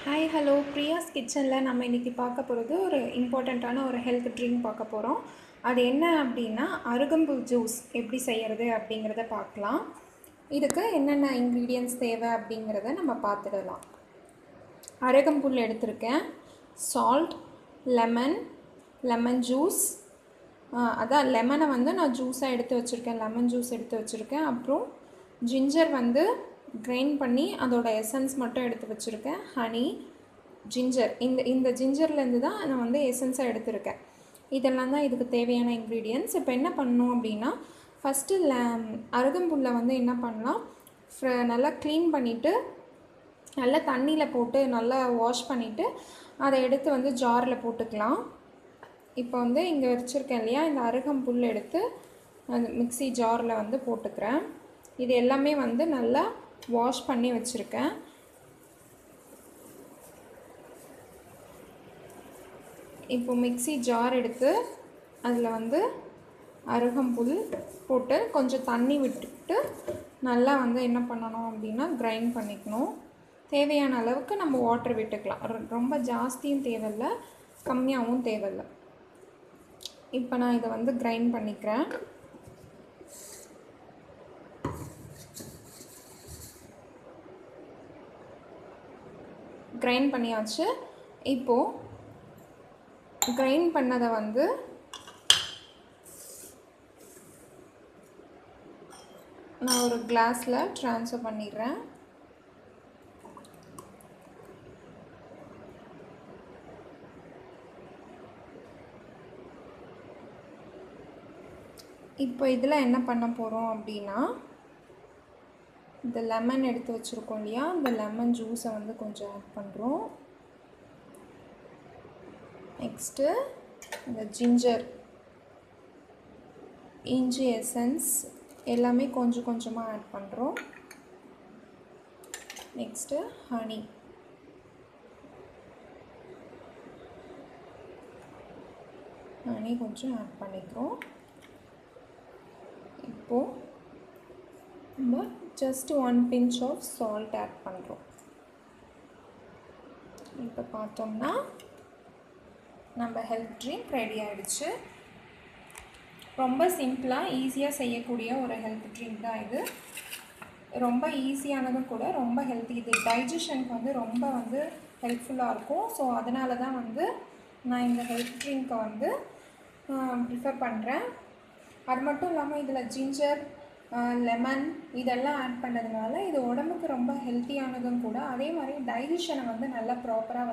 Hi hello பிரியாஸ் கிச்சனில் நம்ம இன்றைக்கி பார்க்க போகிறது ஒரு இம்பார்ட்டண்ட்டான ஒரு ஹெல்த் ட்ரிங்க் பார்க்க போகிறோம். அது என்ன அப்படின்னா அருகம்புல் ஜூஸ் எப்படி செய்கிறது அப்படிங்கிறத பார்க்கலாம். இதுக்கு என்னென்ன இன்க்ரீடியன்ட்ஸ் தேவை அப்படிங்கிறத நம்ம பார்த்துடலாம். அருகம்புல் எடுத்திருக்கேன், சால்ட், லெமன் ஜூஸ், அதான் லெமனை வந்து நான் ஜூஸாக எடுத்து வச்சுருக்கேன், லெமன் ஜூஸ் எடுத்து வச்சுருக்கேன். அப்புறம் ஜிஞ்சர் வந்து கிரைண்ட் பண்ணி அதோட எசன்ஸ் மட்டும் எடுத்து வச்சுருக்கேன். ஹனி, ஜிஞ்சர், இந்த ஜிஞ்சர்லேருந்து தான் நான் வந்து எசன்ஸாக எடுத்துருக்கேன். இதெல்லாம் தான் இதுக்கு தேவையான இன்க்ரீடியன்ட்ஸ். இப்போ என்ன பண்ணணும் அப்படின்னா, ஃபஸ்ட்டு அருகம்புல்லை வந்து என்ன பண்ணலாம், நல்லா க்ளீன் பண்ணிவிட்டு நல்லா தண்ணியில் போட்டு நல்லா வாஷ் பண்ணிவிட்டு அதை எடுத்து வந்து ஜாரில் போட்டுக்கலாம். இப்போ வந்து இங்கே வச்சுருக்கேன் இல்லையா, இந்த அருகம்புல் எடுத்து அந்த மிக்ஸி ஜாரில் வந்து போட்டுக்கிறேன். இது எல்லாமே வந்து நல்லா வாஷ் பண்ணி வச்சுருக்கேன். இப்போ மிக்ஸி ஜார் எடுத்து அதில் வந்து அருகம்புல் போட்டு கொஞ்சம் தண்ணி விட்டுட்டு நல்லா வந்து என்ன பண்ணணும் அப்படின்னா கிரைண்ட் பண்ணிக்கணும். தேவையான அளவுக்கு நம்ம வாட்டர் விட்டுக்கலாம். ரொம்ப ஜாஸ்தியும் தேவையில்லை, கம்மியாகவும் தேவையில்லை. இப்போ நான் இதை வந்து கிரைண்ட் பண்ணிக்கிறேன். கிரைண்ட் பண்ணியாச்சு. இப்போது கிரைண்ட் பண்ணதை வந்து நான் ஒரு கிளாஸில் ட்ரான்ஸ்ஃபர் பண்ணிடுறேன். இப்போ இதில் என்ன பண்ண போகிறோம் அப்படின்னா, இந்த லெமன் எடுத்து வச்சுருக்கோம் இல்லையா, இந்த லெமன் ஜூஸை வந்து கொஞ்சம் ஆட் பண்ணுறோம். நெக்ஸ்ட்டு இந்த ஜிஞ்சர், இஞ்சி எசன்ஸ் எல்லாமே கொஞ்சம் கொஞ்சமாக ஆட் பண்ணுறோம். நெக்ஸ்ட்டு ஹனி, கொஞ்சம் ஆட் பண்ணிக்கிறோம். இப்போது நம்ம just 1 pinch of salt add பண்ணுறோம். இப்போ பார்த்தோம்னா நம்ம ஹெல்த் ட்ரிங்க் ரெடி ஆகிடுச்சு. ரொம்ப சிம்பிளாக ஈஸியாக செய்யக்கூடிய ஒரு ஹெல்த் ட்ரிங்க் தான் இது. ரொம்ப ஈஸியானதும் கூட, ரொம்ப ஹெல்த்தி. இது டைஜஷனுக்கு வந்து ரொம்ப வந்து ஹெல்ப்ஃபுல்லாக இருக்கும். ஸோ அதனால தான் வந்து நான் இந்த ஹெல்த் ட்ரிங்க்கை வந்து ப்ரிஃபர் பண்ணுறேன். அது மட்டும் இல்லாமல் இதில் ஜிஞ்சர், லெமன் இதெல்லாம் ஆட் பண்ணதுனால இது உடம்புக்கு ரொம்ப ஹெல்த்தியானதும் கூட. அதே மாதிரி டைஜஷனை வந்து நல்லா ப்ராப்பராக